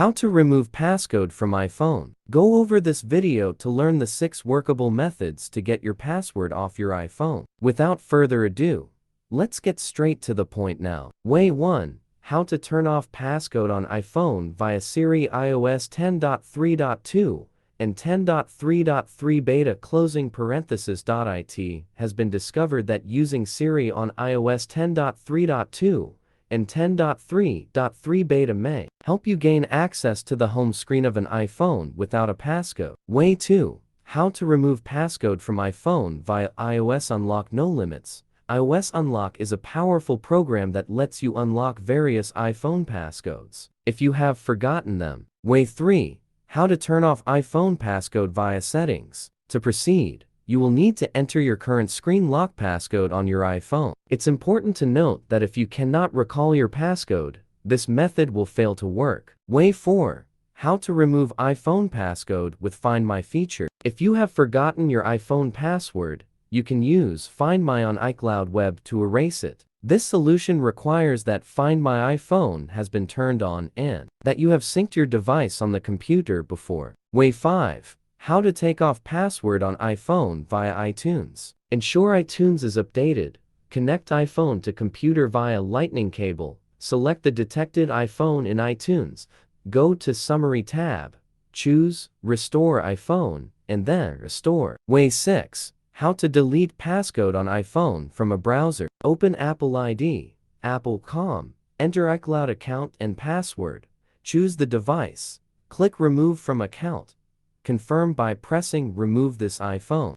How to remove passcode from iPhone. Go over this video to learn the 6 workable methods to get your password off your iPhone. Without further ado, let's get straight to the point now. Way 1. How to turn off passcode on iPhone via Siri. iOS 10.3.2 and 10.3.3 beta (it) has been discovered that using Siri on iOS 10.3.2 and 10.3.3 beta may help you gain access to the home screen of an iPhone without a passcode. Way 2. How to remove passcode from iPhone via iOS Unlock. No limits. iOS Unlock is a powerful program that lets you unlock various iPhone passcodes if you have forgotten them. Way 3. How to turn off iPhone passcode via settings. To proceed, you will need to enter your current screen lock passcode on your iPhone. It's important to note that if you cannot recall your passcode, this method will fail to work. Way 4. How to remove iPhone passcode with Find My feature. If you have forgotten your iPhone password, you can use Find My on iCloud Web to erase it. This solution requires that Find My iPhone has been turned on and that you have synced your device on the computer before. Way 5. How to take off password on iPhone via iTunes. Ensure iTunes is updated. Connect iPhone to computer via Lightning cable. Select the detected iPhone in iTunes. Go to Summary tab. Choose Restore iPhone and then Restore. Way 6. How to delete passcode on iPhone from a browser. Open Apple ID, Apple.com, enter iCloud account and password. Choose the device. Click Remove from account. Confirm by pressing Remove this iPhone.